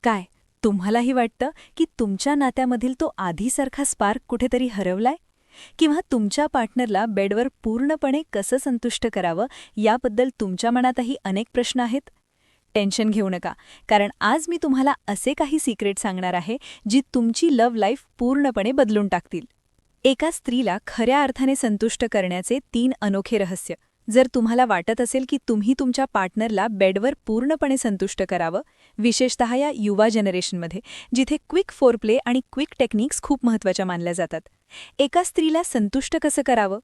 काय तुम्हालाही वाटतं की तुमच्या नात्यामधील तो आधीसारखा स्पार्क कुठेतरी हरवलाय? किंवा तुमच्या पार्टनरला बेडवर पूर्णपणे कसं संतुष्ट करावं याबद्दल तुमच्या मनातही अनेक प्रश्न आहेत? टेन्शन घेऊ नका, कारण आज मी तुम्हाला असे काही सिक्रेट सांगणार आहे जी तुमची लव्ह लाईफ पूर्णपणे बदलून टाकतील. एका स्त्रीला खऱ्या अर्थाने संतुष्ट करण्याचे 3 अनोखे रहस्य. जर तुम्हाला वाटत असेल की तुम्ही तुमच्या पार्टनरला बेडवर पूर्णपणे संतुष्ट करावं, विशेषतः या युवा जनरेशनमध्ये, जिथे क्विक फोरप्ले आणि क्विक टेक्निक्स खूप महत्त्वाच्या मानल्या जातात. एका स्त्रीला संतुष्ट कसं करावं?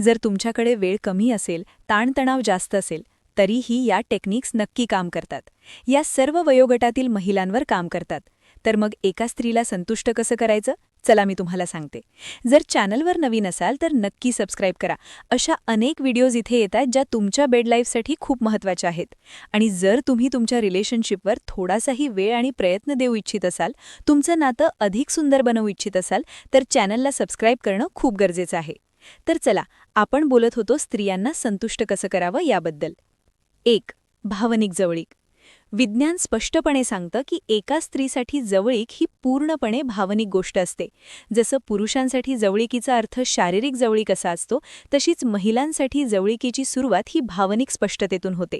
जर तुमच्याकडे वेळ कमी असेल, ताणतणाव जास्त असेल, तरीही या टेक्निक्स नक्की काम करतात. या सर्व वयोगटातील महिलांवर काम करतात. तर मग एका स्त्रीला संतुष्ट कसं करायचं? चला मी तुम्हाला सांगते. जर चॅनलवर नवीन असाल तर नक्की सबस्क्राईब करा. अशा अनेक व्हिडिओज इथे येतात ज्या तुमच्या बेड लाईफसाठी खूप महत्त्वाच्या आहेत. आणि जर तुम्ही तुमच्या रिलेशनशिपवर थोडासाही वेळ आणि प्रयत्न देऊ इच्छित असाल, तुमचं नातं अधिक सुंदर बनवू इच्छित असाल, तर चॅनलला सबस्क्राईब करणं खूप गरजेचं आहे. तर चला, आपण बोलत होतो स्त्रियांना संतुष्ट कसं करावं याबद्दल. 1. भावनिक जवळीक. विज्ञान स्पष्टपणे सांगतं की एका स्त्रीसाठी जवळीक ही पूर्णपणे भावनिक गोष्ट असते. जसं पुरुषांसाठी जवळिकीचा अर्थ शारीरिक जवळीक असा असतो, तशीच महिलांसाठी जवळिकीची सुरुवात ही भावनिक स्पष्टतेतून होते.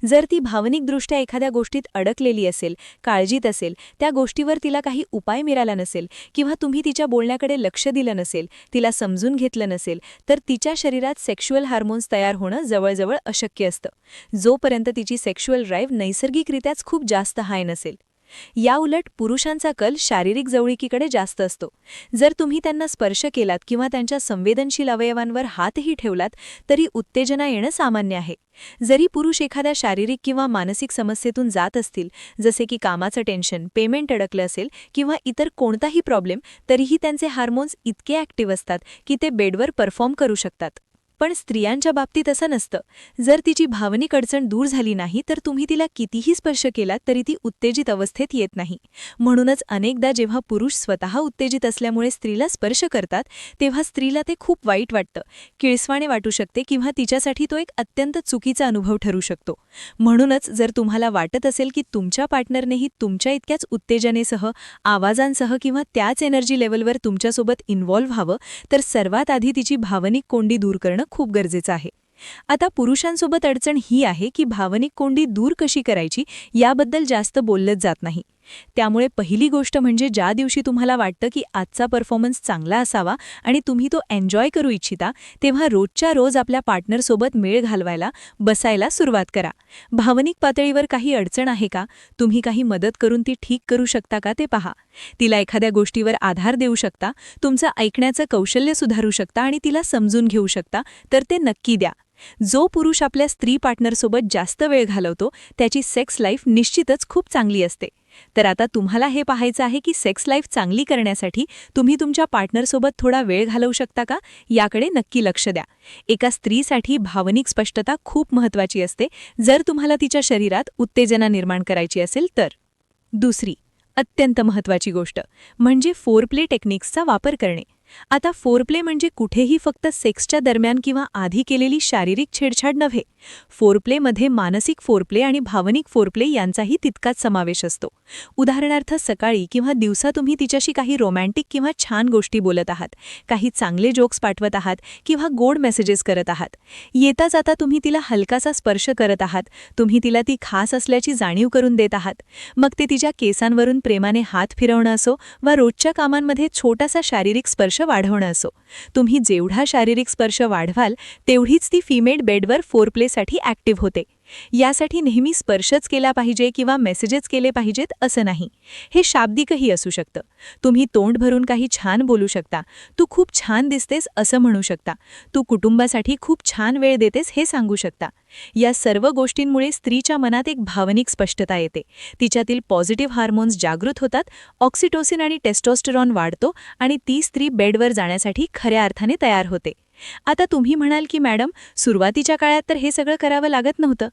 जर ती भावनिकदृष्ट्या एखाद्या गोष्टीत अडकलेली असेल, काळजीत असेल, त्या गोष्टीवर तिला काही उपाय मिळाला नसेल, किंवा तुम्ही तिच्या बोलण्याकडे लक्ष दिलं नसेल, तिला समजून घेतलं नसेल, तर तिच्या शरीरात सेक्शुअल हार्मोन्स तयार होणं जवळजवळ अशक्य असतं, जोपर्यंत तिची सेक्शुअल ड्राईव्ह नैसर्गिकरित्याच खूप जास्त हाय नसेल. याउलट पुरुषांचा कल शारीरिक जवळिकीकडे जास्त असतो. जर तुम्ही त्यांना स्पर्श केलात किंवा त्यांच्या संवेदनशील अवयवांवर हातही ठेवलात, तरी उत्तेजना येणं सामान्य आहे. जरी पुरुष एखाद्या शारीरिक किंवा मानसिक समस्येतून जात असतील, जसे की कामाचं टेन्शन, पेमेंट अडकलं असेल किंवा इतर कोणताही प्रॉब्लेम, तरीही त्यांचे हार्मोन्स इतके ॲक्टिव्ह असतात की ते बेडवर परफॉर्म करू शकतात. पण स्त्रियांच्या बाबतीत असं नसतं. जर तिची भावनिक अडचण दूर झाली नाही, तर तुम्ही तिला कितीही स्पर्श केलात तरी ती उत्तेजित अवस्थेत येत नाही. म्हणूनच अनेकदा जेव्हा पुरुष स्वतः उत्तेजित असल्यामुळे स्त्रीला स्पर्श करतात, तेव्हा स्त्रीला ते खूप वाईट वाटतं, किळसवाणे वाटू शकते किंवा तिच्यासाठी तो एक अत्यंत चुकीचा अनुभव ठरू शकतो. म्हणूनच जर तुम्हाला वाटत असेल की तुमच्या पार्टनरनेही तुमच्या इतक्याच उत्तेजनेसह, आवाजांसह किंवा त्याच एनर्जी लेव्हलवर तुमच्यासोबत इन्व्हॉल्व्ह व्हावं, तर सर्वात आधी तिची भावनिक कोंडी दूर करणं खूप गरजेचं आहे. आता पुरुषांसोबत अडचण ही आहे की भावनिक कोंडी दूर कशी करायची याबद्दल जास्त बोललंच जात नाही. त्यामुळे पहिली गोष्ट म्हणजे ज्या दिवशी तुम्हाला वाटतं की आजचा परफॉर्मन्स चांगला असावा आणि तुम्ही तो एन्जॉय करू इच्छिता, तेव्हा रोजच्या रोज आपल्या पार्टनरसोबत मेळ घालवायला, बसायला सुरुवात करा. भावनिक पातळीवर काही अडचण आहे का? तुम्ही काही मदत करून ती ठीक करू शकता का ते पहा. तिला एखाद्या गोष्टीवर आधार देऊ शकता, तुमचं ऐकण्याचं कौशल्य सुधारू शकता आणि तिला समजून घेऊ शकता, तर ते नक्की द्या. जो पुरुष आपल्या स्त्री पार्टनरसोबत जास्त वेळ घालवतो, त्याची सेक्स लाईफ निश्चितच खूप चांगली असते. तर आता तुम्हाला हे पाहायचं आहे की सेक्स लाईफ चांगली करण्यासाठी तुम्ही तुमच्या पार्टनरसोबत थोडा वेळ घालवू शकता का, याकडे नक्की लक्ष द्या. एका स्त्रीसाठी भावनिक स्पष्टता खूप महत्त्वाची असते, जर तुम्हाला तिच्या शरीरात उत्तेजना निर्माण करायची असेल तर. दुसरी अत्यंत महत्त्वाची गोष्ट म्हणजे फोरप्ले टेक्निक्सचा वापर करणे. आता फोरप्ले म्हणजे कुठेही फक्त सेक्सच्या दरम्यान किंवा आधी केलेली शारीरिक छेडछाड नव्हे. फोरप्लेमध्ये मानसिक फोरप्ले आणि भावनिक फोरप्ले यांचाही तितकाच समावेश असतो. उदाहरणार्थ, सकाळी किंवा दिवसा तुम्ही तिच्याशी काही रोमॅन्टिक किंवा छान गोष्टी बोलत आहात, काही चांगले जोक्स पाठवत आहात किंवा गोड मेसेजेस करत आहात. येता जाता तुम्ही तिला हलकासा स्पर्श करत आहात, तुम्ही तिला ती खास असल्याची जाणीव करून देत आहात. मग ते तिच्या केसांवरून प्रेमाने हात फिरवणं असो वा रोजच्या कामांमध्ये छोटासा शारीरिक स्पर्श वाढवणं असो. तुम्ही जेवढा शारीरिक स्पर्श वाढवाल, तेवढीच ती फिमेल बेडवर फोरप्लेसाठी ॲक्टिव्ह होते. यासाठी नेहमी स्पर्शच केला पाहिजे किंवा मेसेजेस केले पाहिजेत असं नाही. हे शाब्दिकही असू शकतं. तुम्ही तोंड भरून काही छान बोलू शकता. तू खूप छान दिसतेस असं म्हणू शकता. तू कुटुंबासाठी खूप छान वेळ देतेस हे सांगू शकता. या सर्व गोष्टींमुळे स्त्रीच्या मनात एक भावनिक स्पष्टता येते. तिच्यातील पॉझिटिव्ह हार्मोन्स जागृत होतात, ऑक्सिटोसिन आणि टेस्टोस्टेरॉन वाढतो आणि ती स्त्री बेडवर जाण्यासाठी खऱ्या अर्थाने तयार होते. आता तुम्ही म्हणाल की मॅडम, सुरुवातीच्या काळात तर हे सगळं करावं लागत नव्हतं.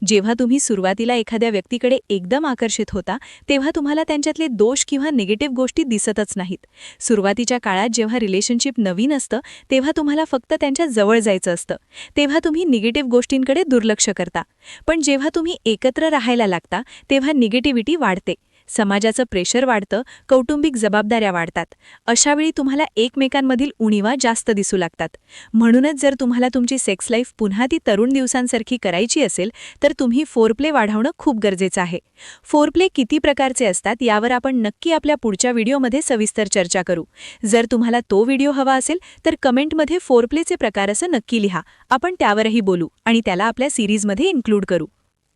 जेव्हा तुम्ही सुरुवातीला एखाद्या व्यक्तीकडे एकदम आकर्षित होता, तेव्हा तुम्हाला त्यांच्यातले दोष किंवा निगेटिव्ह गोष्टी दिसतच नाहीत. सुरुवातीच्या काळात जेव्हा रिलेशनशिप नवीन असतं, तेव्हा तुम्हाला फक्त त्यांच्या जवळ जायचं असतं. तेव्हा तुम्ही निगेटिव्ह गोष्टींकडे दुर्लक्ष करता. पण जेव्हा तुम्ही एकत्र राहायला लागता, तेव्हा निगेटिव्हिटी वाढते. समाजाचं प्रेशर वाढतं, कौटुंबिक जबाबदाऱ्या वाढतात. अशावेळी तुम्हाला एकमेकांमधील उणीवा जास्त दिसू लागतात. म्हणूनच जर तुम्हाला तुमची सेक्स लाईफ पुन्हा ती तरुण दिवसांसारखी करायची असेल तर तुम्ही फोरप्ले वाढवणं खूप गरजेचं आहे. फोरप्ले किती प्रकारचे असतात यावर आपण नक्की आपल्या पुढच्या व्हिडिओमध्ये सविस्तर चर्चा करू. जर तुम्हाला तो व्हिडिओ हवा असेल तर कमेंटमध्ये फोरप्लेचे प्रकार असं नक्की लिहा. आपण त्यावरही बोलू आणि त्याला आपल्या सिरीजमध्ये इन्क्लूड करू.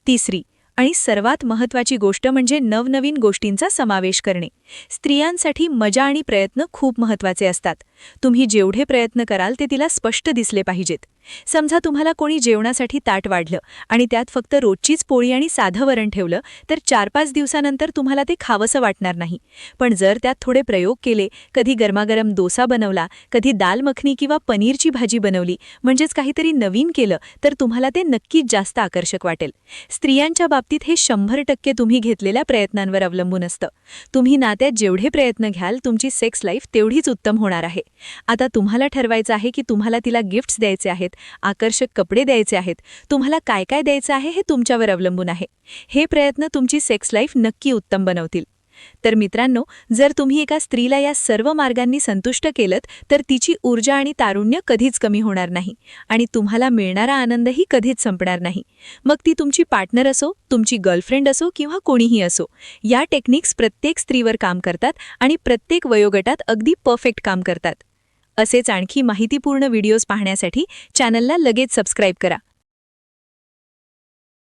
तिसरी आणि सर्वात महत्त्वाची गोष्ट म्हणजे नवनवीन गोष्टींचा समावेश करणे. स्त्रियांसाठी मजा आणि प्रयत्न खूप महत्त्वाचे असतात. तुम्ही जेवढे प्रयत्न कराल ते तिला स्पष्ट दिसले पाहिजेत. समजा तुम्हाला कोणी जेवणासाठी ताट वाढलं आणि त्यात फक्त रोजचीच पोळी आणि साधं वरण ठेवलं तर 4-5 दिवसानंतर तुम्हाला ते खावंसं वाटणार नाही. पण जर त्यात थोडे प्रयोग केले, कधी गरमागरम डोसा बनवला, कधी दाल मखनी किंवा पनीरची भाजी बनवली, म्हणजेच काहीतरी नवीन केलं, तर तुम्हाला ते नक्कीच जास्त आकर्षक वाटेल. स्त्रियांच्या बाबतीत हे 100% तुम्ही घेतलेल्या प्रयत्नांवर अवलंबून असतं. तुम्ही नात्यात जेवढे प्रयत्न घ्याल तुमची सेक्स लाईफ तेवढीच उत्तम होणार आहे. आता तुम्हाला ठरवायचं आहे की तुम्हाला तिला गिफ्ट्स द्यायचे आहेत, आकर्षक कपडे द्यायचे आहेत, तुम्हाला काय काय द्यायचं आहे हे तुमच्यावर अवलंबून आहे. हे प्रयत्न तुमची सेक्स लाईफ नक्की उत्तम बनवतील. तर मित्रांनो, जर तुम्ही एका स्त्रीला या सर्व मार्गांनी संतुष्ट केलत तर तिची ऊर्जा आणि तारुण्य कधीच कमी होणार नाही आणि तुम्हाला मिळणारा आनंदही कधीच संपणार नाही. मग ती तुमची पार्टनर असो, तुमची गर्लफ्रेंड असो किंवा कोणीही असो. या टेक्निक्स प्रत्येक स्त्रीवर काम करतात आणि प्रत्येक वयोगटात अगदी परफेक्ट काम करतात. असेच आणखी माहितीपूर्ण व्हिडिओज पाहण्यासाठी चॅनलला लगेच सबस्क्राईब करा.